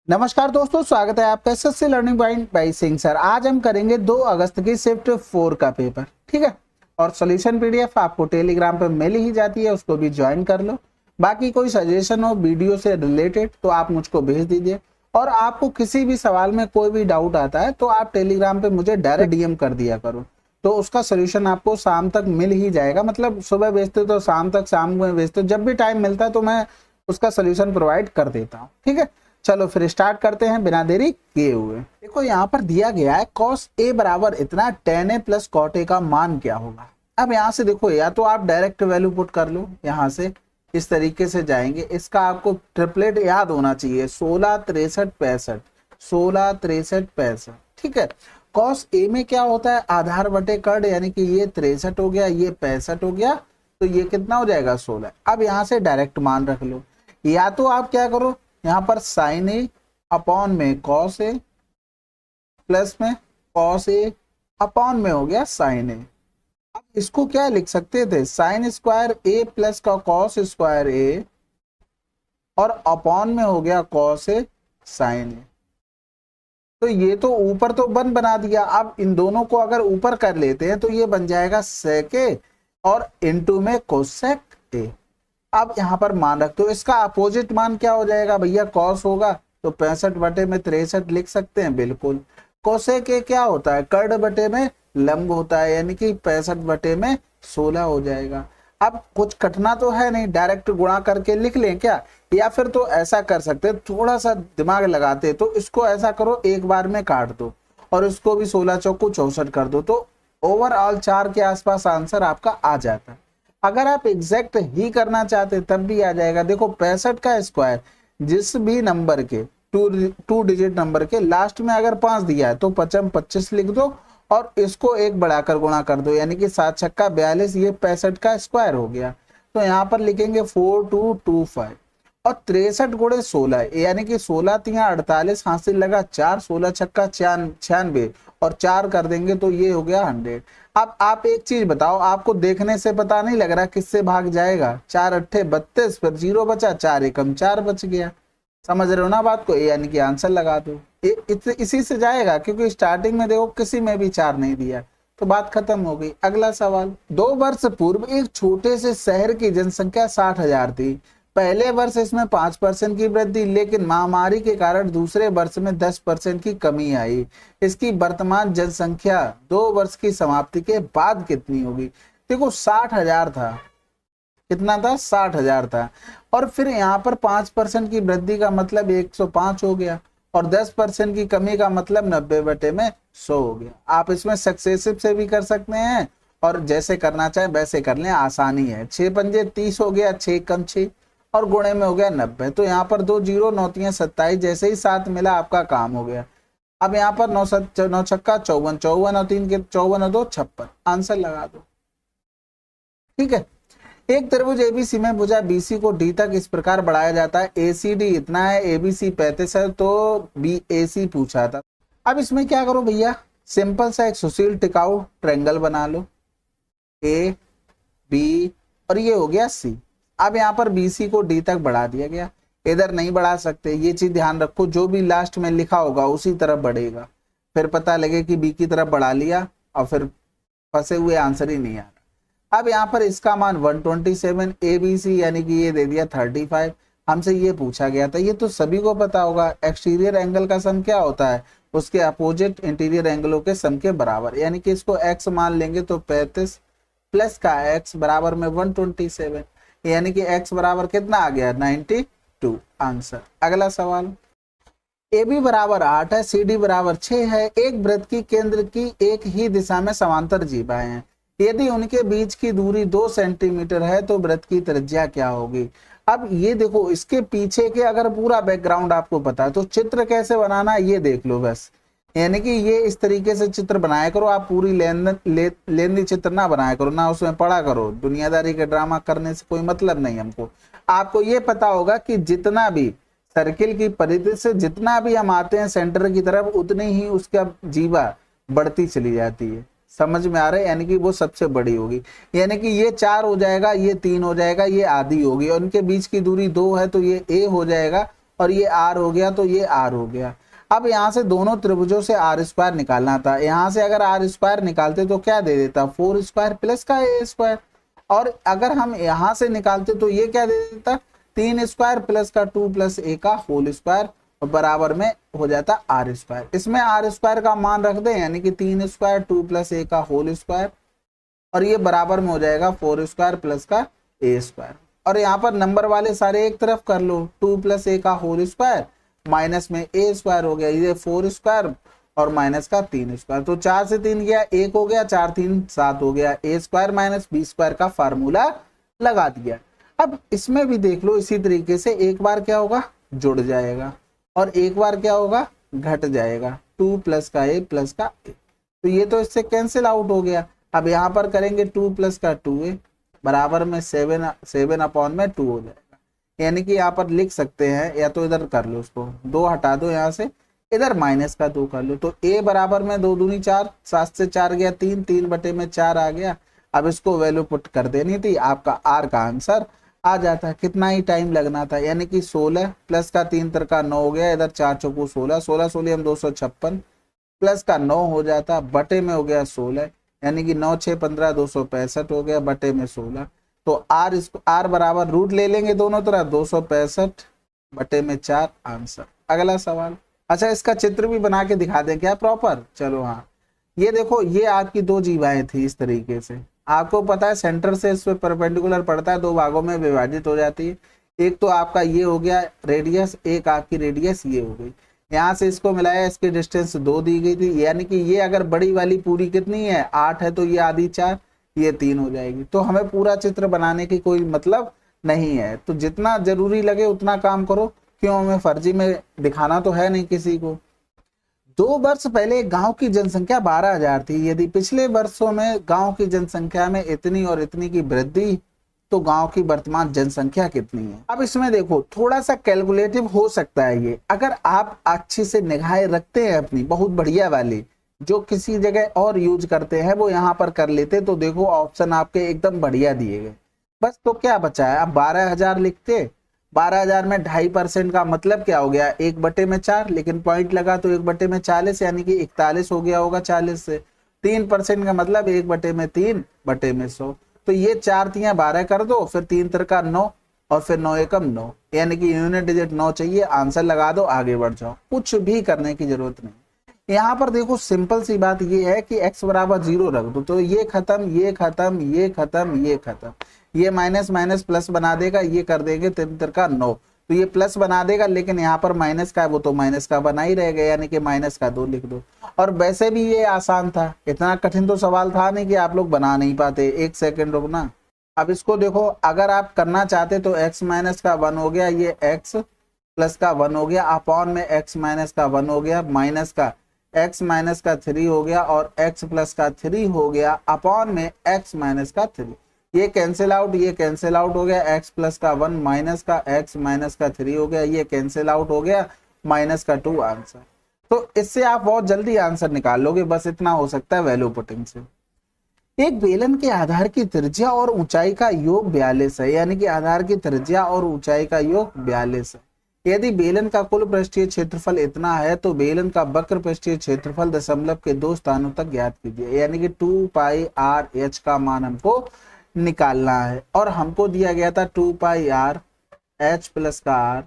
नमस्कार दोस्तों, स्वागत है आपका SSC learning point by Singh sir. आज हम करेंगे 2 अगस्त की शिफ्ट 4 का पेपर, ठीक है। और सॉल्यूशन पीडीएफ आपको टेलीग्राम पे मिल ही जाती है, उसको भी ज्वाइन कर लो। बाकी कोई सजेशन हो वीडियो से रिलेटेड तो आप मुझको भेज दीजिए। और आपको किसी भी सवाल में कोई भी डाउट आता है तो आप टेलीग्राम पे मुझे डायरेक्ट डीएम कर दिया करो, तो उसका सोल्यूशन आपको शाम तक मिल ही जाएगा। मतलब सुबह भेजते तो शाम तक, शाम में भेजते जब भी टाइम मिलता है तो मैं उसका सोल्यूशन प्रोवाइड कर देता हूँ, ठीक है। चलो फिर स्टार्ट करते हैं बिना देरी किए हुए। देखो यहाँ पर दिया गया है cos a बराबर इतना tan a plus cot a का मान क्या होगा। अब यहाँ से देखो, या तो आप डायरेक्ट वैल्यू पुट कर लो, यहाँ से इस तरीके से जाएंगे। इसका आपको ट्रिपलेट याद होना चाहिए, 16 63 65, 16 63 65, ठीक है। cos a में क्या होता है, आधार बटे कर्ण, यानी कि ये 63 हो गया, ये 65 हो गया, तो ये कितना हो जाएगा 16। अब यहाँ से डायरेक्ट मान रख लो, या तो आप क्या करो, यहाँ पर साइन ए अपॉन में कॉस ए प्लस में कॉस ए अपॉन में हो गया साइन ए। अब इसको क्या लिख सकते थे, साइन स्क्वायर ए प्लस का कॉस स्क्वायर ए और अपॉन में हो गया कॉस ए साइन ए। तो ये तो ऊपर तो वन बना दिया। अब इन दोनों को अगर ऊपर कर लेते हैं तो ये बन जाएगा सेक ए और इनटू में कोसेक ए। अब यहाँ पर मान रखते हो, इसका अपोजिट मान क्या हो जाएगा भैया, कॉस होगा तो 65 बटे में 63 लिख सकते हैं, बिल्कुल। कोसेक ए क्या होता है, कर्ण बटे में लंब होता है, यानी कि 65 बटे में 16 हो जाएगा। अब कुछ कटना तो है नहीं, डायरेक्ट गुणा करके लिख लें क्या, या फिर तो ऐसा कर सकते, थोड़ा सा दिमाग लगाते तो इसको ऐसा करो, एक बार में काट दो और इसको भी 16 चौको 64 कर दो, तो ओवरऑल 4 के आसपास आंसर आपका आ जाता है। अगर आप एग्जैक्ट ही करना चाहते तब भी आ जाएगा। देखो 65 का स्क्वायर, जिस भी नंबर के टू डिजिट नंबर के लास्ट में अगर 5 दिया है तो 55 25 लिख दो और इसको एक बढ़ाकर गुणा कर दो, यानी कि 7 छक्का 42, ये 65 का स्क्वायर हो गया। तो यहाँ पर लिखेंगे 4225 और 63 गुणे 16, यानी कि 16 तिया 48, हासिल लगा 4, 16 छक्का 96 और 4 कर देंगे तो ये हो गया 100। अब आप एक चीज बताओ, आपको देखने से पता नहीं लग रहा किससे भाग जाएगा, 4 अट्ठे 32, फिर 0 बचा, 4 एकम 4 बच गया। समझ रहे हो ना बात को, यानी कि आंसर लगा दो, इसी से जाएगा, क्योंकि स्टार्टिंग में देखो किसी में भी 4 नहीं दिया, तो बात खत्म हो गई। अगला सवाल, 2 वर्ष पूर्व एक छोटे से शहर की जनसंख्या 60,000 थी। पहले वर्ष इसमें 5% की वृद्धि, लेकिन महामारी के कारण दूसरे वर्ष में 10% की कमी आई। इसकी वर्तमान जनसंख्या 2 वर्ष की समाप्ति के बाद कितनी होगी। देखो 60,000 था, कितना था, 60,000 था। और फिर यहाँ पर 5% की वृद्धि का मतलब 105 हो गया, और 10% की कमी का मतलब 90 बटे में 100 हो गया। आप इसमें सक्सेसिव से भी कर सकते हैं और जैसे करना चाहे वैसे कर लें, आसानी है। 6 पंजे 30 हो गया, 6 कम 6 और गुणे में हो गया 90। तो यहाँ पर 2 0 9 3 27, जैसे ही 7 मिला आपका काम हो गया। अब यहाँ पर 9 छक्का 54, 54 और 3 के 54 और 2 56, आंसर लगा दो, ठीक है। एक त्रिभुज एबीसी में भुजा बीसी को डी तक इस प्रकार बढ़ाया जाता है, एसीडी इतना है, एबीसी 35 है, तो बीएसी पूछा था। अब इसमें क्या करो भैया, सिंपल सा एक सुशील टिकाऊ ट्रायंगल बना लो, ए बी और ये हो गया सी। अब यहाँ पर बीसी को डी तक बढ़ा दिया गया, इधर नहीं बढ़ा सकते, ये चीज ध्यान रखो, जो भी लास्ट में लिखा होगा उसी तरफ बढ़ेगा, फिर पता लगे कि बी की तरफ बढ़ा लिया और फिर फंसे हुए आंसर ही नहीं आ रहा। अब यहाँ पर इसका मान 127, एबीसी यानी कि ये दे दिया 35, हमसे ये पूछा गया था, ये तो सभी को पता होगा, एक्सटीरियर एंगल का सम क्या होता है, उसके अपोजिट इंटीरियर एंगलों के सम के बराबर, यानी कि इसको x मान लेंगे तो 35 प्लस का x बराबर में 127, यानी कि x बराबर कितना आ गया 92, आंसर। अगला सवाल, AB बराबर 8 है, CD बराबर 6 है, एक वृत्त की केंद्र की एक ही दिशा में समांतर जीभाएं हैं, यदि उनके बीच की दूरी 2 सेंटीमीटर है तो वृत्त की त्रिज्या क्या होगी। अब ये देखो, इसके पीछे के अगर पूरा बैकग्राउंड आपको पता है तो चित्र कैसे बनाना है ये देख लो बस, यानी कि ये इस तरीके से चित्र बनाया करो। आप पूरी लेंदी चित्र ना बनाया करो, ना उसमें पढ़ा करो, दुनियादारी के ड्रामा करने से कोई मतलब नहीं हमको। आपको ये पता होगा कि जितना भी सर्किल की परिधि से जितना भी हम आते हैं सेंटर की तरफ, उतनी ही उसका जीवा बढ़ती चली जाती है। समझ में आ रहा है, यानी कि वो सबसे बड़ी होगी, यानी कि ये 4 हो जाएगा, ये 3 हो जाएगा, ये आधी होगी, और उनके बीच की दूरी 2 है तो ये ए हो जाएगा और ये r हो गया, तो ये r हो गया। अब यहाँ से दोनों त्रिभुजों से आर स्क्वायर निकालना था। यहाँ से अगर आर स्क्वायर निकालते तो क्या दे देता, 4 स्क्वायर प्लस का ए स्क्वायर। और अगर हम यहाँ से निकालते तो ये क्या दे देता, 3 स्क्वायर प्लस का 2 प्लस ए का होल स्क्वायर, और बराबर में हो जाता आर स्क्वायर। इसमें आर स्क्वायर का मान रख दें, यानी कि 3 स्क्वायर 2 प्लस ए का होल स्क्वायर, और ये बराबर में हो जाएगा 4 स्क्वायर प्लस का ए स्क्वायर। और यहाँ पर नंबर वाले सारे एक तरफ कर लो, 2 प्लस ए का होल स्क्वायर माइनस में ए स्क्वायर हो गया, ये 4 स्क्वायर और माइनस का 3 स्क्वायर, तो 4 से 3 गया 1 हो गया, 4 3 7 हो गया, ए स्क्वायर माइनस बी स्क्वायर का फार्मूला लगा दिया। अब इसमें भी देख लो इसी तरीके से, एक बार क्या होगा जुड़ जाएगा और एक बार क्या होगा घट जाएगा, 2 प्लस का ए प्लस का ए, तो ये तो इससे कैंसिल आउट हो गया। अब यहाँ पर करेंगे 2 प्लस का 2a बराबर में 7 अपॉन में 2 हो जाएगा। यानी कि यहाँ पर लिख सकते हैं, या तो इधर कर लो, उसको 2 हटा दो यहाँ से, इधर माइनस का 2 कर लो, तो a बराबर में 2 दूनी 4, 7 से 4 गया 3, 3 बटे में 4 आ गया। अब इसको वैल्यू पुट कर देनी थी, आपका r का आंसर आ जाता है। कितना ही टाइम लगना था, यानी कि 16 प्लस का 3 का 9 हो गया, इधर 4 चौको 16, 16 16 हम 256 प्लस का 9 हो जाता, बटे में हो गया 16, यानी कि 9 6 15 265 हो गया, बटे में 16। तो आर इसको आर बराबर रूट ले लेंगे दोनों तरफ, 265 बटे में 4 आंसर। अगला सवाल, अच्छा इसका चित्र भी बना के दिखा दें क्या प्रॉपर, चलो हाँ। ये देखो, ये आपकी दो जीवाएं थी इस तरीके से, आपको पता है सेंटर से इस पे परपेंडिकुलर पड़ता है, दो भागों में विभाजित हो जाती है। एक तो आपका ये हो गया रेडियस, एक आपकी रेडियस ये हो गई। यहाँ से इसको मिलाया, इसकी डिस्टेंस 2 दी गई थी, यानी कि ये अगर बड़ी वाली पूरी कितनी है 8 है, तो ये आधी 4, ये 3 हो जाएगी। तो हमें पूरा चित्र बनाने की कोई मतलब नहीं है, तो जितना जरूरी लगे उतना काम करो, क्यों हमें फर्जी में दिखाना तो है नहीं किसी को। 2 वर्ष पहले गांव की जनसंख्या 12,000 थी। यदि पिछले वर्षों में गांव की जनसंख्या में इतनी और इतनी की वृद्धि, तो गांव की वर्तमान जनसंख्या कितनी है। अब इसमें देखो थोड़ा सा कैलकुलेटिव हो सकता है ये, अगर आप अच्छे से निगाहें रखते हैं अपनी बहुत बढ़िया वाली, जो किसी जगह और यूज करते हैं वो यहाँ पर कर लेते, तो देखो ऑप्शन आपके एकदम बढ़िया दिए गए। बस तो क्या बचा है, अब 12,000 लिखते, 12,000 में 2.5% का मतलब क्या हो गया 1/4, लेकिन पॉइंट लगा तो 1/40, यानी कि 41 हो गया होगा 40 से। 3% का मतलब 1/3/100, तो ये 4 3 12 कर दो, फिर 3 3 9 और फिर 9 एकम 9, यानी कि यूनिट डिजिट 9 चाहिए, आंसर लगा दो, आगे बढ़ जाओ, कुछ भी करने की जरूरत नहीं। यहाँ पर देखो सिंपल सी बात ये है कि x बराबर 0 रख दो, तो ये खत्म, ये खत्म, ये खत्म, ये खत्म, ये माइनस माइनस प्लस बना देगा, ये कर देंगे 3 3 9, तो ये प्लस बना देगा, लेकिन यहाँ पर माइनस का है वो तो माइनस का बना ही रहेगा, यानी कि माइनस का 2 लिख दो। और वैसे भी ये आसान था, इतना कठिन तो सवाल था नहीं कि आप लोग बना नहीं पाते। 1 सेकंड रुकना। अब इसको देखो, अगर आप करना चाहते तो x माइनस का 1 हो गया, ये x प्लस का 1 हो गया, अपॉन में x माइनस का 1 हो गया, माइनस का x माइनस का 3 हो गया, और x प्लस का 3 हो गया, अपॉन में x माइनस का 3। ये कैंसिल आउट, ये कैंसिल आउट हो गया, x प्लस का 1 माइनस का x माइनस का 3 हो गया, ये कैंसिल आउट हो गया, माइनस का 2 आंसर। तो इससे आप बहुत जल्दी आंसर निकाल लोगे, बस इतना हो सकता है वैल्यू पुटिंग से। एक बेलन के आधार की त्रिज्या और ऊंचाई का योग 42 है, यानी कि आधार की त्रिज्या और ऊंचाई का योग 42 है। यदि बेलन का कुल पृष्ठीय क्षेत्रफल इतना है, तो बेलन का वक्र पृष्ठीय क्षेत्रफल दशमलव के 2 स्थानों तक ज्ञात कीजिए, यानी कि 2 पाई आर एच का मान हमको निकालना है, और हमको दिया गया था 2 पाई आर एच प्लस का आर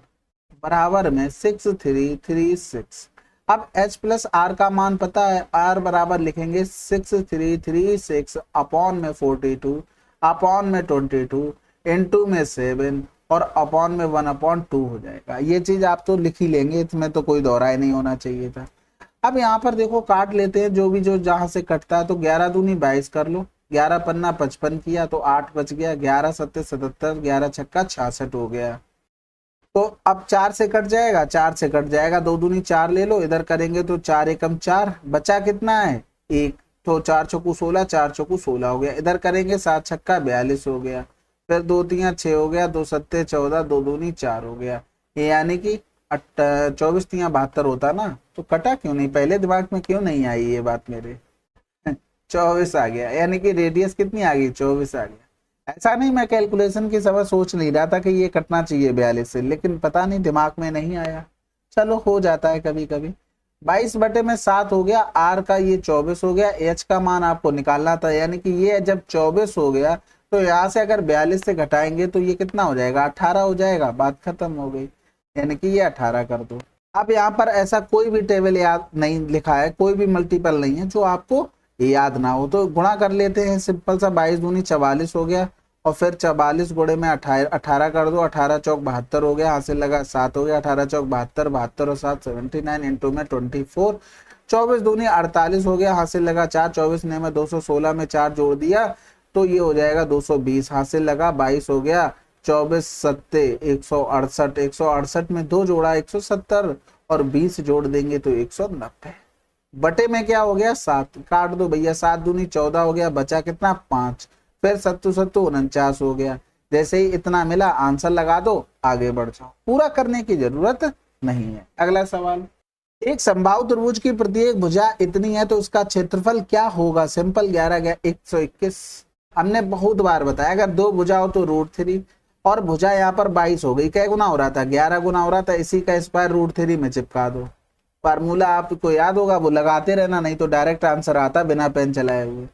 बराबर में 6336। अब h प्लस आर का मान पता है, r बराबर लिखेंगे 6336 अपॉन में 42 अपॉन में 22 इनटू में 7 और अपॉन में 1/2 हो जाएगा। ये चीज आप तो लिख ही लेंगे, इसमें तो कोई दोहराई नहीं होना चाहिए था। अब यहाँ पर देखो काट लेते हैं, जो जहां से कटता है, तो 11 दूनी 22 कर लो, 11 पन्ना 55 किया तो 8 बच गया, 11 सत्ते 77, 11 छक्का 66 हो गया। तो अब 4 से कट जाएगा, 4 से कट जाएगा, 2 दूनी 4 ले लो, इधर करेंगे तो 4 एकम 4, बचा कितना है 1, तो 4 चौकू 16, 4 चौकू 16 हो गया, इधर करेंगे 7 छक्का 42 हो गया, फिर 2 3 6 हो गया, 2 सत्ते 14, 2 दूनी 4 हो गया, यानी कि 24 3 72 होता ना, तो कटा क्यों नहीं, पहले दिमाग में क्यों नहीं आई ये बात मेरे। 24 आ गया, यानी कि रेडियस कितनी आ गई 24 आ गया। ऐसा नहीं मैं कैलकुलेशन की समय सोच नहीं रहा था कि ये कटना चाहिए 42 से, लेकिन पता नहीं दिमाग में नहीं आया। चलो हो जाता है कभी कभी। 22/7 हो गया, आर का ये 24 हो गया, एच का मान आपको निकालना था, यानी कि ये जब 24 हो गया तो यहाँ से अगर 42 से घटाएंगे तो ये कितना हो जाएगा, 18 हो जाएगा, बात खत्म हो गई। यानी कि ये 18 कर दो। अब यहाँ पर ऐसा कोई भी टेबल याद नहीं लिखा है, कोई भी मल्टीपल नहीं है जो आपको याद ना हो, तो गुणा कर लेते हैं सिंपल सा। 22 दूनी 44 हो गया, और फिर 44 गुणे में 18 कर दो, 18 चौक 72 हो गया, हासिल लगा 7 हो गया, 18 चौक 72, 72 और 7 79, इंटू में 24, 24 दूनी 48 हो गया, हासिल लगा 4, 24 ने में 216 में 4 जोड़ दिया तो ये हो जाएगा 220, हासिल लगा 22 हो गया, 24 सत्ते 168, 168 में 2 जोड़ा 170, और 20 जोड़ देंगे तो 190, बटे में क्या हो गया 7, काट दो भैया, 7 दूनी 14 हो गया, बचा कितना 5, फिर 7 7 49 हो गया। जैसे ही इतना मिला आंसर लगा दो, आगे बढ़ जाओ, पूरा करने की जरूरत नहीं है। अगला सवाल, एक समबाहु त्रिभुज की प्रत्येक भुजा इतनी है तो उसका क्षेत्रफल क्या होगा। सिंपल, 11 गया 121। हमने बहुत बार बताया अगर दो भुजा हो तो √3, और भुजा यहाँ पर 22 हो गई, क्या गुना हो रहा था 11 गुना हो रहा था, इसी का स्क्वायर √3 में चिपका दो। फार्मूला आपको याद होगा, वो लगाते रहना, नहीं तो डायरेक्ट आंसर आता बिना पेन चलाए हुए।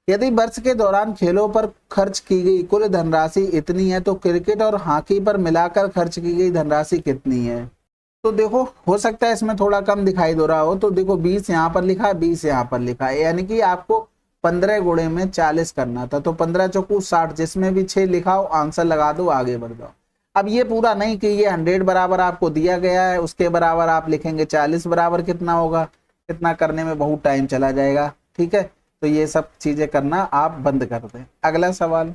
यदि वर्ष के दौरान खेलों पर खर्च की गई कुल धनराशि इतनी है तो क्रिकेट और हॉकी पर मिलाकर खर्च की गई धनराशि कितनी है। तो देखो हो सकता है इसमें थोड़ा कम दिखाई दे रहा हो, तो देखो 20 यहाँ पर लिखा है, 20 यहाँ पर लिखा है, यानी कि आपको 15 गुणे में 40 करना था, तो 15 चौकू 60, जिसमें भी 6 लिखा हो आंसर लगा दो, आगे बढ़ जाओ। अब ये पूरा नहीं कि ये 100 बराबर आपको दिया गया है उसके बराबर आप लिखेंगे, 40 बराबर कितना होगा, कितना करने में बहुत टाइम चला जाएगा, ठीक है, तो ये सब चीजें करना आप बंद कर दें। अगला सवाल,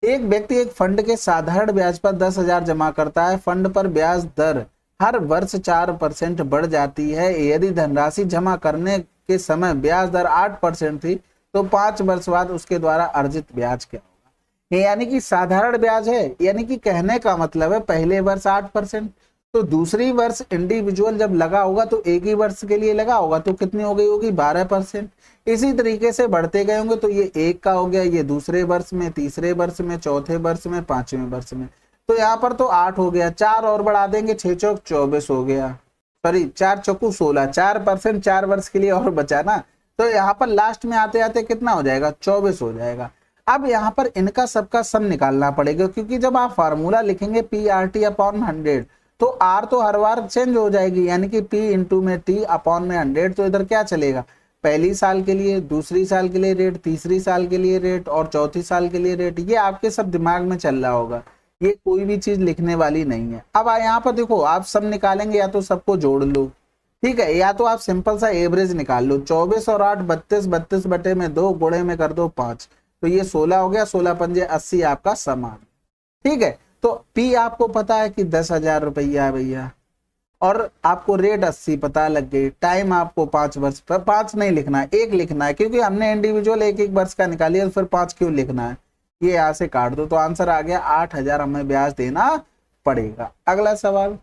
एक व्यक्ति एक फंड के साधारण ब्याज पर 10,000 जमा करता है, फंड पर ब्याज दर हर वर्ष 4% बढ़ जाती है, यदि धनराशि जमा करने के समय ब्याज दर 8% थी तो 5 वर्ष बाद उसके द्वारा अर्जित ब्याज क्या होगा। यानी कि साधारण ब्याज है, यानी कि कहने का मतलब है पहले वर्ष 8%, तो दूसरी वर्ष इंडिविजुअल जब लगा होगा तो एक ही वर्ष के लिए लगा होगा तो कितनी हो गई होगी 12%। इसी तरीके से बढ़ते गए होंगे, तो ये एक का हो गया, ये दूसरे वर्ष में, तीसरे वर्ष में, चौथे वर्ष में, 5वें वर्ष में, तो यहाँ पर तो 8 हो गया, 4 और बढ़ा देंगे, 6 चौक 24 हो गया, सॉरी 4 चौकू 16, 4% 4 वर्ष के लिए और बचा ना, तो यहाँ पर लास्ट में आते आते कितना हो जाएगा 24 हो जाएगा। अब यहाँ पर इनका सबका सम निकालना पड़ेगा, क्योंकि जब आप फार्मूला लिखेंगे PRT/100 तो R तो हर बार चेंज हो जाएगी, यानी कि P इंटू में T/100, तो इधर क्या चलेगा, पहली साल के लिए, दूसरी साल के लिए रेट, तीसरी साल के लिए रेट और चौथी साल के लिए रेट, ये आपके सब दिमाग में चल रहा होगा, ये कोई भी चीज लिखने वाली नहीं है। अब यहाँ पर देखो आप सब निकालेंगे, या तो सबको जोड़ लो, ठीक है, या तो आप सिंपल सा एवरेज निकाल लो, 24 और 8 32, 32 बटे में 2 गुणे में कर दो 5, तो ये 16 हो गया, 16 पंजे 80 आपका समान, ठीक है। तो P आपको पता है कि 10,000 रुपया है भैया, और आपको रेट 80 पता लग गई, टाइम आपको 5 वर्ष पर, 5 नहीं लिखना है 1 लिखना है, क्योंकि हमने इंडिविजुअल एक एक वर्ष का निकालिए, तो फिर 5 क्यों लिखना है, ये यहाँ से काट दो, तो आंसर आ गया 8,000 हमें ब्याज देना पड़ेगा। अगला सवाल,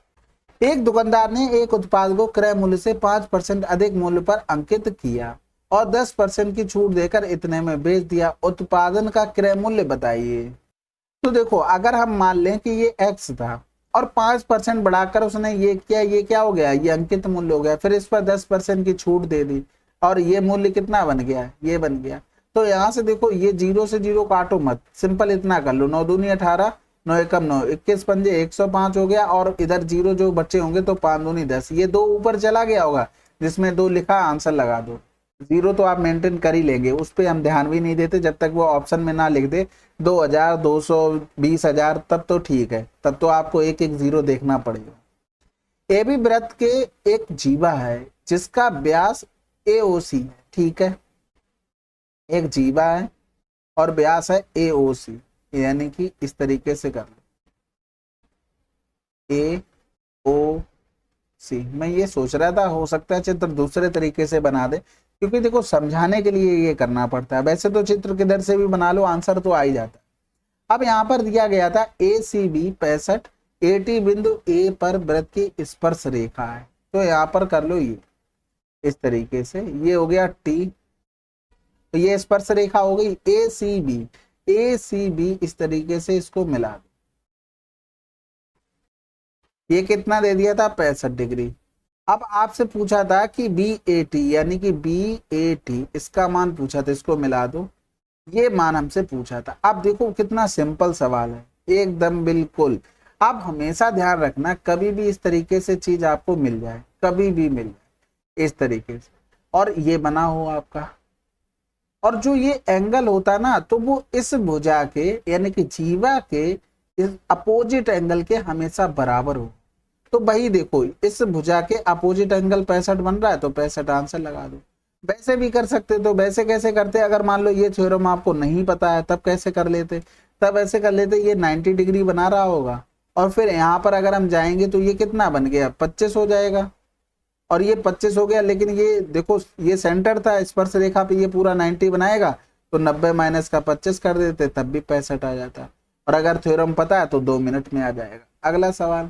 एक दुकानदार ने एक उत्पाद को क्रय मूल्य से 5% अधिक मूल्य पर अंकित किया और 10% की छूट देकर इतने में बेच दिया, उत्पादन का क्रय मूल्य बताइए। तो देखो अगर हम मान लें कि ये x था और 5% बढ़ाकर उसने ये किया, ये क्या हो गया, ये अंकित मूल्य हो गया, फिर इस पर 10% की छूट दे दी और ये मूल्य कितना बन गया, ये बन गया। तो यहाँ से देखो ये 0 से 0 काटो मत, सिंपल इतना कर लो, 9 दूनी 18, 9 एकम 9, 21 पंजे 105 हो गया, और इधर 0 जो बच्चे होंगे तो 5 दूनी 10, ये 2 ऊपर चला गया होगा जिसमें 2 लिखा, आंसर लगा दो। 0 तो आप मेंटेन कर ही लेंगे, उस पर हम ध्यान भी नहीं देते जब तक वो ऑप्शन में ना लिख दे 2,000, 200, 20,000, तब तो ठीक है, तब तो आपको एक एक 0 देखना पड़ेगा। AB वृत्त के एक जीवा है जिसका व्यास AOC है, ठीक है, एक जीवा है और व्यास है AOC, यानी कि इस तरीके से कर लो AOC। मैं ये सोच रहा था हो सकता है चित्र दूसरे तरीके से बना दे, क्योंकि देखो समझाने के लिए ये करना पड़ता है, वैसे तो चित्र किधर से भी बना लो आंसर तो आ ही जाता है। अब यहाँ पर दिया गया था ACB 65, AT बिंदु A पर वृत्त की स्पर्श रेखा है, तो यहाँ पर कर लो ये इस तरीके से, ये हो गया T, तो ये स्पर्श रेखा हो गई ACB, ACB इस तरीके से इसको मिला दो। ये कितना दे दिया था 65 डिग्री। अब आपसे पूछा था कि BAT यानी कि BAT इसका मान पूछा था, इसको मिला दो, ये मान हमसे पूछा था। अब देखो कितना सिंपल सवाल है एकदम बिल्कुल। अब हमेशा ध्यान रखना कभी भी इस तरीके से चीज आपको मिल जाए, कभी भी मिल जाए इस तरीके से, और ये बना हो आपका, और जो ये एंगल होता ना तो वो इस भुजा के यानी कि जीवा के इस अपोजिट एंगल के हमेशा बराबर हो। तो भाई देखो इस भुजा के अपोजिट एंगल 65 बन रहा है तो 65 आंसर लगा दो। वैसे भी कर सकते, तो वैसे कैसे करते, अगर मान लो ये थ्योरम आपको नहीं पता है तब कैसे कर लेते, तब ऐसे कर लेते, ये 90 डिग्री बना रहा होगा और फिर यहाँ पर अगर हम जाएंगे तो ये कितना बन गया 25 हो जाएगा, और ये 25 हो गया, लेकिन ये देखो ये सेंटर था स्पर्श रेखा पे, ये पूरा 90 बनाएगा तो 90 माइनस का 25 कर देते तब भी 65 आ जाता, और अगर थ्योरम पता है तो 2 मिनट में आ जाएगा। अगला सवाल,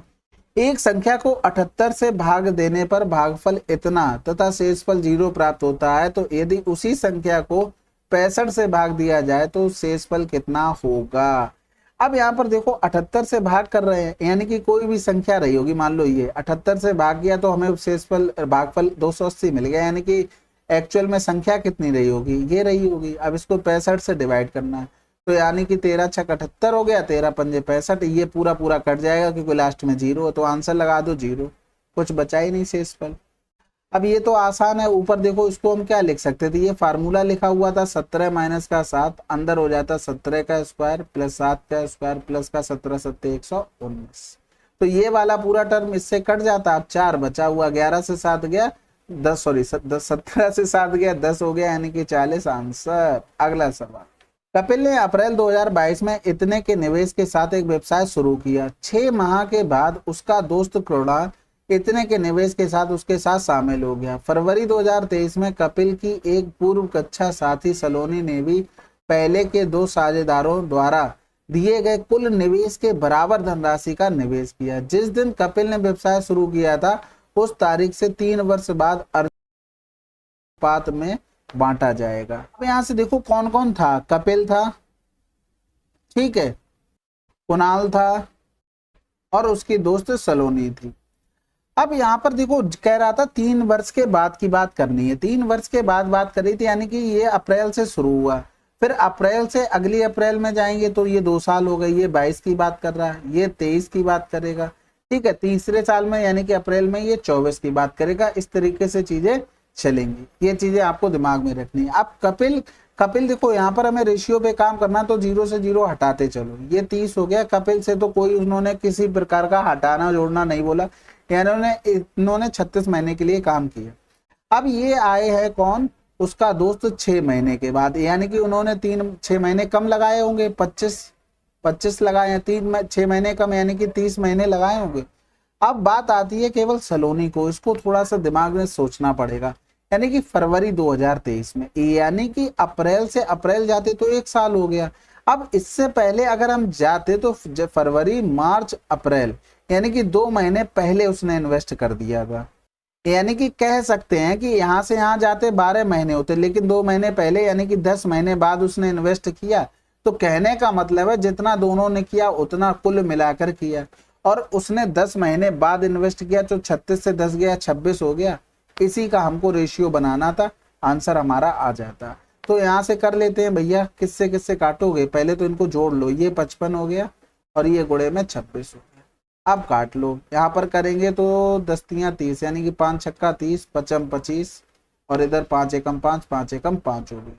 एक संख्या को 78 से भाग देने पर भागफल इतना तथा शेषफल 0 प्राप्त होता है, तो यदि उसी संख्या को 65 से भाग दिया जाए तो शेषफल कितना होगा। अब यहाँ पर देखो 78 से भाग कर रहे हैं यानी कि कोई भी संख्या रही होगी, मान लो ये 78 से भाग गया तो हमें शेषफल भागफल 280 मिल गया, यानी कि एक्चुअल में संख्या कितनी रही होगी, ये रही होगी। अब इसको 65 से डिवाइड करना है तो यानी कि 13 छक 78 हो गया, 13 पंजे 65, ये पूरा पूरा कट जाएगा क्योंकि लास्ट में 0 है, तो आंसर लगा दो 0, कुछ बचा ही नहीं शेषफल। अब ये तो आसान है, ऊपर देखो इसको हम क्या लिख सकते थे, ये फार्मूला लिखा हुआ था 17 माइनस का 7, अंदर हो जाता 17 का स्क्वायर प्लस 7 का स्क्वायर प्लस का 17 7 119, तो ये वाला पूरा टर्म इससे कट जाता। अब 4 बचा हुआ, 11 से 7 गया 10, सॉरी 17 से 7 गया 10 हो गया, यानी कि 40 आंसर। अगला सवाल, कपिल ने अप्रैल 2022 में इतने के निवेश के साथ एक व्यवसाय शुरू किया। 6 माह के बाद उसका दोस्त कृणाल इतने के निवेश के साथ उसके साथ शामिल हो गया। फरवरी 2023 में कपिल की एक पूर्व कक्षा साथी सलोनी ने भी पहले के 2 साझेदारों द्वारा दिए गए कुल निवेश के बराबर धनराशि का निवेश किया। जिस दिन कपिल ने व्यवसाय शुरू किया था उस तारीख से 3 वर्ष बाद अनुपात में बांटा जाएगा। अब यहां से देखो कौन कौन था, कपिल था, ठीक है, कुणाल था और उसकी दोस्त सलोनी थी। अब यहाँ पर देखो कह रहा था 3 वर्ष के बाद की बात करनी है, 3 वर्ष के बाद बात करी थी, यानी कि ये अप्रैल से शुरू हुआ, फिर अप्रैल से अगली अप्रैल में जाएंगे तो ये 2 साल हो गए, ये 22 की बात कर रहा है, ये 23 की बात करेगा, ठीक है, तीसरे साल में यानी कि अप्रैल में ये 24 की बात करेगा। इस तरीके से चीजें चलेंगी, ये चीजें आपको दिमाग में रखनी है। अब कपिल देखो यहाँ पर हमें रेशियो पे काम करना, तो 0 से 0 हटाते चलो, ये 30 हो गया। कपिल से तो कोई उन्होंने किसी प्रकार का हटाना जोड़ना नहीं बोला, इन्होंने 36 महीने के लिए काम किया। अब ये आए हैं कौन, उसका दोस्त 6 महीने के बाद, यानी कि उन्होंने 6 महीने कम लगाए होंगे, 25 लगाए हैं, 6 महीने कम यानी कि 30 महीने लगाए होंगे। अब बात आती है केवल सलोनी को, इसको थोड़ा सा दिमाग में सोचना पड़ेगा, यानी कि फरवरी 2023 में, यानी कि अप्रैल से अप्रैल जाते तो 1 साल हो गया। अब इससे पहले अगर हम जाते तो फरवरी मार्च अप्रैल यानी कि 2 महीने पहले उसने इन्वेस्ट कर दिया था, यानी कि कह सकते हैं कि यहाँ से यहाँ जाते 12 महीने होते, लेकिन 2 महीने पहले यानी कि 10 महीने बाद उसने इन्वेस्ट किया। तो कहने का मतलब है जितना दोनों ने किया उतना कुल मिलाकर किया, और उसने 10 महीने बाद इन्वेस्ट किया, तो 36 से 10 गया 26 हो गया। इसी का हमको रेशियो बनाना था, आंसर हमारा आ जाता। तो यहाँ से कर लेते हैं भैया, किससे किससे काटोगे, पहले तो इनको जोड़ लो, ये 55 हो गया और ये गुणे में 26 हो गया। अब काट लो, यहाँ पर करेंगे तो 10 तियां 30 यानी कि 5 छक्का 30, 55 25 और इधर 5 एकम 5, 5 एकम 5 हो गया।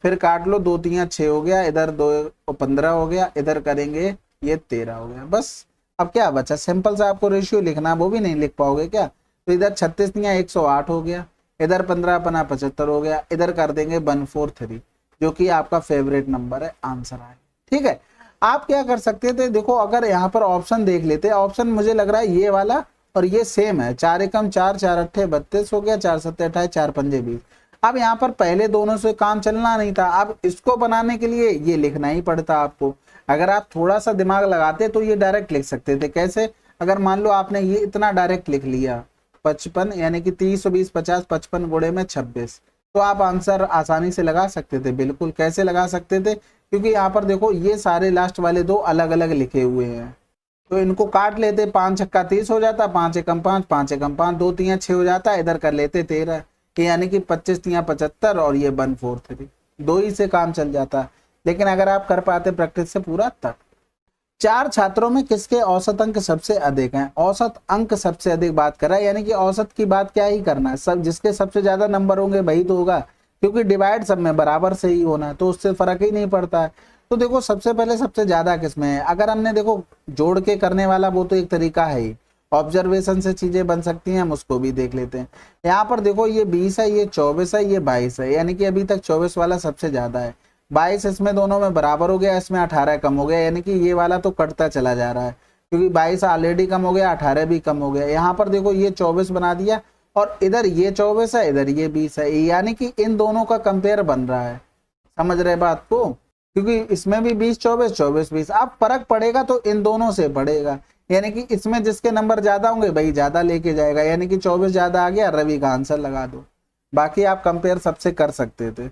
फिर काट लो, 2 तियां 6 हो गया, इधर 2 15 हो गया, इधर करेंगे ये 13 हो गया। बस अब क्या बचा, सिंपल सा आपको रेशियो लिखना, वो भी नहीं लिख पाओगे क्या। तो इधर 36 तियां 108 हो गया, इधर 15 पना 75 हो गया, इधर कर देंगे 143 जो कि आपका फेवरेट नंबर है, आंसर आए। ठीक है, आप क्या कर सकते थे, देखो अगर यहाँ पर ऑप्शन देख लेते, ऑप्शन मुझे लग रहा है ये वाला और ये सेम है, 4 एकम 4, 4 अट्ठे 32 हो गया, 4 सत्ते 28, 4 पंजे 20। अब यहाँ पर पहले दोनों से काम चलना नहीं था, अब इसको बनाने के लिए ये लिखना ही पड़ता आपको। अगर आप थोड़ा सा दिमाग लगाते तो ये डायरेक्ट लिख सकते थे। कैसे, अगर मान लो आपने ये इतना डायरेक्ट लिख लिया 55 यानी कि 30 20 50, 55 गुणे में 26, तो आप आंसर आसानी से लगा सकते थे। बिल्कुल, कैसे लगा सकते थे, क्योंकि यहाँ पर देखो ये सारे लास्ट वाले दो अलग अलग लिखे हुए हैं, तो इनको काट लेते, 5 छक्का 30 हो जाता, 5 एकम 5, 5 एकम 5, 2 तियां 6 हो जाता, इधर कर लेते 13, यानी कि 25 तियां 75 और ये 143, दो ही से काम चल जाता। लेकिन अगर आप कर पाते प्रैक्टिस से पूरा तब। 4 छात्रों में किसके औसत अंक सबसे अधिक हैं? औसत अंक सबसे अधिक बात कर रहा है, यानी कि औसत की बात क्या ही करना है, सब जिसके सबसे ज्यादा नंबर होंगे वही तो होगा, क्योंकि डिवाइड सब में बराबर से ही होना है, तो उससे फर्क ही नहीं पड़ता है। तो देखो सबसे पहले सबसे ज्यादा किसमें है, अगर हमने देखो जोड़ के करने वाला वो तो एक तरीका है ही, ऑब्जर्वेशन से चीजें बन सकती हैं, हम उसको भी देख लेते हैं। यहाँ पर देखो ये 20 है, ये 24 है, ये 22 है, यानी कि अभी तक 24 वाला सबसे ज्यादा है, 22 इसमें दोनों में बराबर हो गया, इसमें 18 कम हो गया, यानी कि ये वाला तो कटता चला जा रहा है, क्योंकि 22 ऑलरेडी कम हो गया, 18 भी कम हो गया। यहाँ पर देखो ये 24 बना दिया, और इधर ये 24 है, इधर ये 20 है, यानी कि इन दोनों का कंपेयर बन रहा है। समझ रहे बात को, क्योंकि इसमें भी 20 24 24 20, अब फर्क पड़ेगा तो इन दोनों से पड़ेगा, यानी कि इसमें जिसके नंबर ज्यादा होंगे वही ज्यादा लेके जाएगा, यानी कि 24 ज्यादा आ गया, रवि का आंसर लगा दो। बाकी आप कंपेयर सबसे कर सकते थे।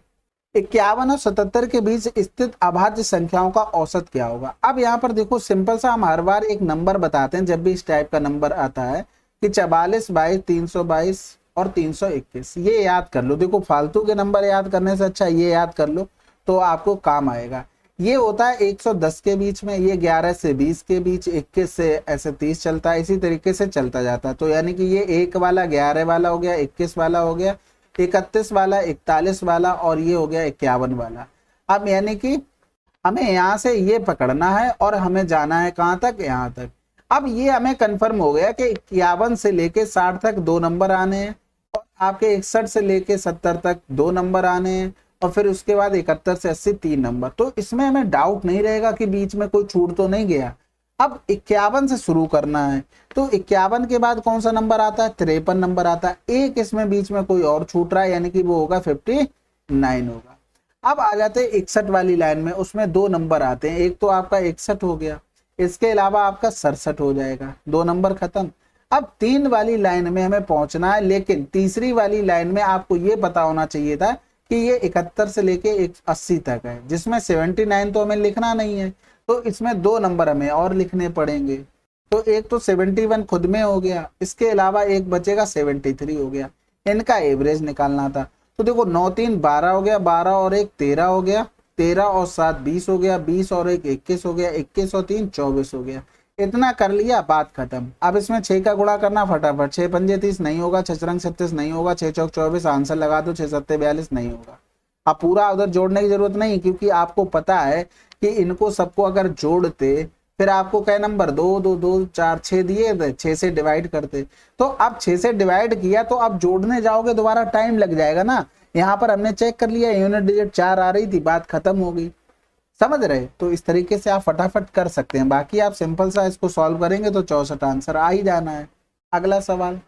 51 और 77 के बीच स्थित अभाज्य संख्याओं का औसत क्या होगा? अब यहाँ पर देखो सिंपल सा, हम हर बार एक नंबर बताते हैं जब भी इस टाइप का नंबर आता है कि 44 22 322 और 321, ये याद कर लो। देखो फालतू के नंबर याद करने से अच्छा ये याद कर लो तो आपको काम आएगा। ये होता है 110 के बीच में, ये 11 से 20 के बीच, 21 से ऐसे 30 चलता है, इसी तरीके से चलता जाता है। तो यानी कि ये 1 वाला 11 वाला हो गया, 21 वाला हो गया, 31 वाला, 41 वाला, और ये हो गया 51 वाला। अब यानी कि हमें यहाँ से ये पकड़ना है और हमें जाना है कहाँ तक, यहाँ तक। अब ये हमें कंफर्म हो गया कि 51 से लेके 60 तक 2 नंबर आने हैं, और आपके 61 से लेके 70 तक 2 नंबर आने हैं, और फिर उसके बाद 71 से 80 3 नंबर। तो इसमें हमें डाउट नहीं रहेगा कि बीच में कोई छूट तो नहीं गया। अब 51 से शुरू करना है, तो 51 के बाद कौन सा नंबर आता है, 53 नंबर आता है, एक इसमें बीच में कोई और छूट रहा है, यानी कि वो होगा 59 होगा। अब आ जाते हैं 61 वाली लाइन में, उसमें 2 नंबर आते हैं, एक तो आपका 61 हो गया, इसके अलावा आपका 67 हो जाएगा, 2 नंबर खत्म। अब 3 वाली लाइन में हमें पहुंचना है, लेकिन तीसरी वाली लाइन में आपको ये पता होना चाहिए था कि ये 71 से लेके 80 तक है, जिसमें 79 तो हमें लिखना नहीं है, तो इसमें 2 नंबर हमें और लिखने पड़ेंगे। तो एक तो 71 खुद में हो गया, इसके अलावा एक बचेगा 73 हो गया, इनका एवरेज निकालना था। तो देखो 9 3 12 हो गया, 12 और 1 13 हो गया, 13 और 7 20 हो गया, 20 और 1 21 हो गया, 21 और 3 24 हो गया। इतना कर लिया, बात खत्म। अब इसमें 6 का गुणा करना फटाफट, 6 पंजे 30 नहीं होगा, 6 रंग 36 नहीं होगा, 6 चौक 24, आंसर लगा दो, 6 सत्ते 42 नहीं होगा। अब पूरा उधर जोड़ने की जरूरत नहीं, क्योंकि आपको पता है कि इनको सबको अगर जोड़ते फिर आपको क्या नंबर 2 2 2 4 6 दिए थे, 6 से डिवाइड करते। तो अब 6 से डिवाइड किया तो अब जोड़ने जाओगे दोबारा टाइम लग जाएगा ना। यहाँ पर हमने चेक कर लिया, यूनिट डिजिट 4 आ रही थी, बात खत्म हो गई। समझ रहे? तो इस तरीके से आप फटाफट कर सकते हैं। बाकी आप सिंपल सा इसको सॉल्व करेंगे तो 64 आंसर आ ही जाना है। अगला सवाल,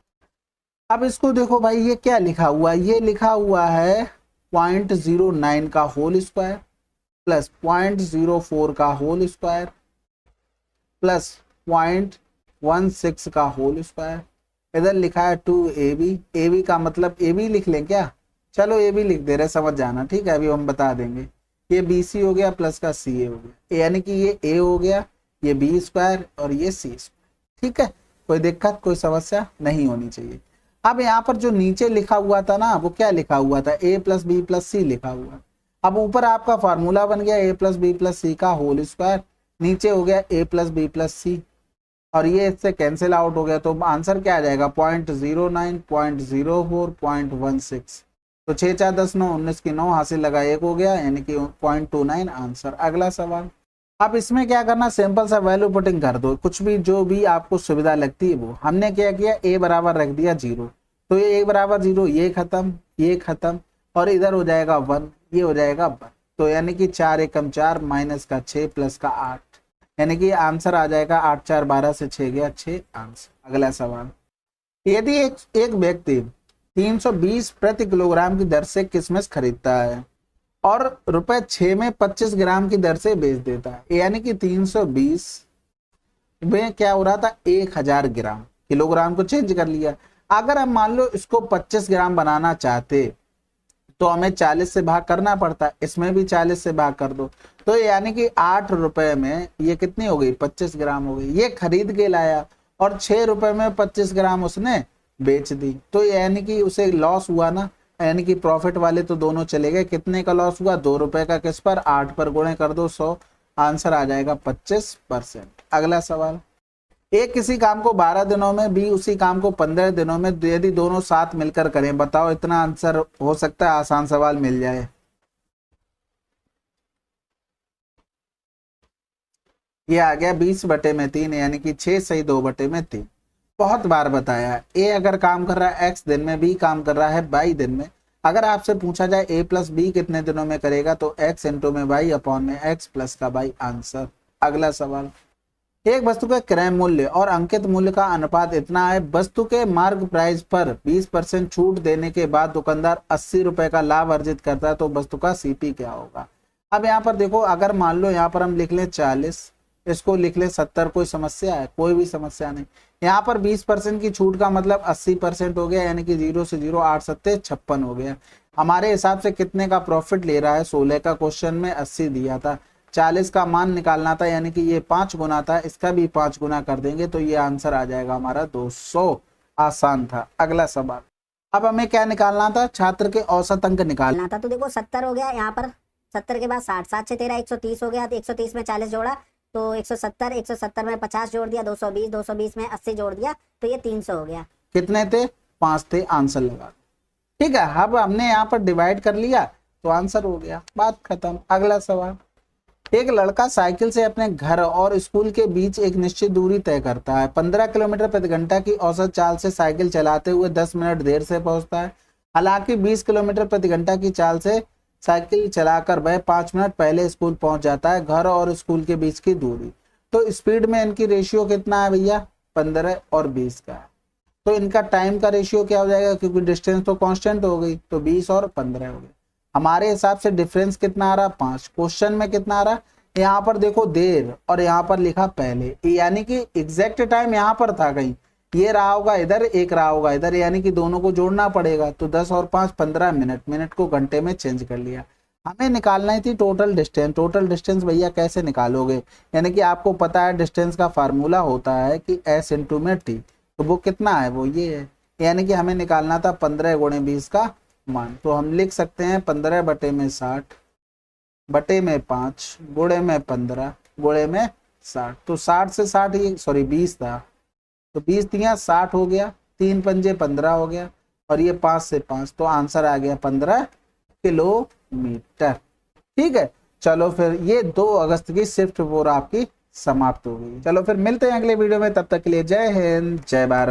अब इसको देखो भाई, ये क्या लिखा हुआ है, ये लिखा हुआ है 0.09 का होल स्क्वायर प्लस 0.04 का होल स्क्वायर प्लस 0.16 का होल स्क्वायर। इधर लिखा है 2ab, ab का मतलब ab लिख लें क्या? चलो ab लिख दे रहे, समझ जाना, ठीक है, अभी हम बता देंगे। ये bc हो गया प्लस का ca हो गया, यानी कि ये a हो गया, ये b स्क्वायर और ये c स्क्वायर। ठीक है, कोई दिक्कत कोई समस्या नहीं होनी चाहिए। अब यहाँ पर जो नीचे लिखा हुआ था ना, वो क्या लिखा हुआ था, a प्लस बी प्लस सी लिखा हुआ। अब ऊपर आपका फार्मूला बन गया a प्लस बी प्लस सी का होल स्क्वायर, नीचे हो गया a प्लस बी प्लस सी, और ये इससे कैंसिल आउट हो गया। तो आंसर क्या आ जाएगा, 0.09 0.04 0.16। तो 6 4 10 9 19 की 9 हासिल लगा, 1 हो गया, यानी कि 0.29 आंसर। अगला सवाल, अब इसमें क्या करना, सिंपल सा वैल्यू पुटिंग कर दो, कुछ भी जो भी आपको सुविधा लगती है वो। हमने क्या किया, a बराबर रख दिया 0, तो ये a बराबर 0, ये खत्म, ये खत्म, और इधर हो जाएगा 1, ये हो जाएगा 1। तो यानी कि 4 एकम 4 माइनस का 6 प्लस का 8, यानी कि आंसर आ जाएगा 8 4 12 से 6 गया 6 आंसर। अगला सवाल, यदि एक व्यक्ति 320 प्रति किलोग्राम की दर से किशमिश खरीदता है और ₹6 में 25 ग्राम की दर से बेच देता है, यानी कि 320 में क्या हो रहा था, 1000 ग्राम, किलोग्राम को चेंज कर लिया। अगर हम मान लो इसको 25 ग्राम बनाना चाहते तो हमें 40 से भाग करना पड़ता है, इसमें भी 40 से भाग कर दो। तो यानी कि 8 रुपए में ये कितनी हो गई, 25 ग्राम हो गई। ये खरीद के लाया और 6 रुपए में 25 ग्राम उसने बेच दी, तो यानी कि उसे लॉस हुआ ना, यानी कि प्रॉफिट वाले तो दोनों चले गए। कितने का लॉस हुआ, 2 रुपए का। किस पर, 8 पर गुणे कर दो 100, आंसर आ जाएगा 25%। अगला सवाल, एक किसी काम को 12 दिनों में, बी उसी काम को 15 दिनों में, यदि दोनों साथ मिलकर करें, बताओ। इतना आंसर हो सकता है, आसान सवाल मिल जाए। ये आ गया 20/3, यानी कि 6 सही 2/3। बहुत बार बताया है, ए अगर काम कर रहा है x दिन में, बी काम कर रहा है y दिन में। अगर आपसे पूछा जाए a प्लस बी कितने दिनों में करेगा, तो x इंटू में y अपॉन में x प्लस का y आंसर। अगला सवाल, एक वस्तु का क्रय मूल्य और अंकित मूल्य का अनुपात इतना है, वस्तु के मार्क प्राइस पर 20% छूट देने के बाद दुकानदार 80 रुपए का लाभ अर्जित करता है, तो वस्तु का सीपी क्या होगा। अब यहाँ पर देखो, अगर मान लो यहाँ पर हम लिख लें 40, इसको लिख ले 70, कोई समस्या है, कोई भी समस्या नहीं। यहाँ पर 20% की छूट का मतलब 80% हो गया, यानी कि 0 से 0 8 सत्ते 56 हो गया। हमारे हिसाब से कितने का प्रॉफिट ले रहा है, 16 का क्वेश्चन में 80 दिया था, 40 का मान निकालना था, यानी कि ये 5 गुना था, इसका भी 5 गुना कर देंगे तो ये आंसर आ जाएगा हमारा 200। आसान था। अगला सवाल, अब हमें क्या निकालना था, छात्र के औसत अंक निकालना था। तो देखो 70 हो गया, यहाँ पर 70 के बाद 60, 7 से 13 130 हो गया, तो 130 में 40 जोड़ा तो 170, 170 में 50 जोड़ दिया 220, 220 में 80 जोड़ दिया तो ये 300 हो गया। कितने थे, 5 थे, आंसर लगा। ठीक है, अब हमने यहाँ पर डिवाइड कर लिया तो आंसर हो गया, बात खत्म। अगला सवाल, एक लड़का साइकिल से अपने घर और स्कूल के बीच एक निश्चित दूरी तय करता है। 15 किलोमीटर प्रति घंटा की औसत चाल से साइकिल चलाते हुए 10 मिनट देर से पहुंचता है। हालांकि 20 किलोमीटर प्रति घंटा की चाल से साइकिल चलाकर वह 5 मिनट पहले स्कूल पहुंच जाता है। घर और स्कूल के बीच की दूरी, तो स्पीड में इनकी रेशियो कितना है भैया, 15 और 20 का है। तो इनका टाइम का रेशियो क्या हो जाएगा, क्योंकि डिस्टेंस तो कांस्टेंट हो गई, तो 20 और 15 हो गए। हमारे हिसाब से डिफरेंस कितना आ रहा, 5। क्वेश्चन में कितना आ रहा, यहाँ पर देखो देर और यहाँ पर लिखा पहले, यानी कि एग्जैक्ट टाइम यहाँ पर था कहीं, ये रहा होगा इधर, एक रहा होगा इधर, यानी कि दोनों को जोड़ना पड़ेगा। तो 10 और 5 15 मिनट, मिनट को घंटे में चेंज कर लिया। हमें निकालना थी टोटल डिस्टेंस। टोटल डिस्टेंस भैया कैसे निकालोगे, यानी कि आपको पता है डिस्टेंस का फार्मूला होता है कि s इंटू में t, तो वो कितना है, वो ये है। यानी कि हमें निकालना था 15 गुणे 20 का मान। तो हम लिख सकते हैं 15 बटे में 60 बटे में 5 गुणे में 15 गुणे में 60। तो 60 से 60 ये सॉरी 20 था, तो 20 दिया 60 हो गया, 3 पंजे 15 हो गया, और ये 5 से 5, तो आंसर आ गया 15 किलोमीटर। ठीक है, चलो फिर ये 2 अगस्त की शिफ्ट 4 आपकी समाप्त हो गई। चलो फिर मिलते हैं अगले वीडियो में, तब तक के लिए जय हिंद जय भारत।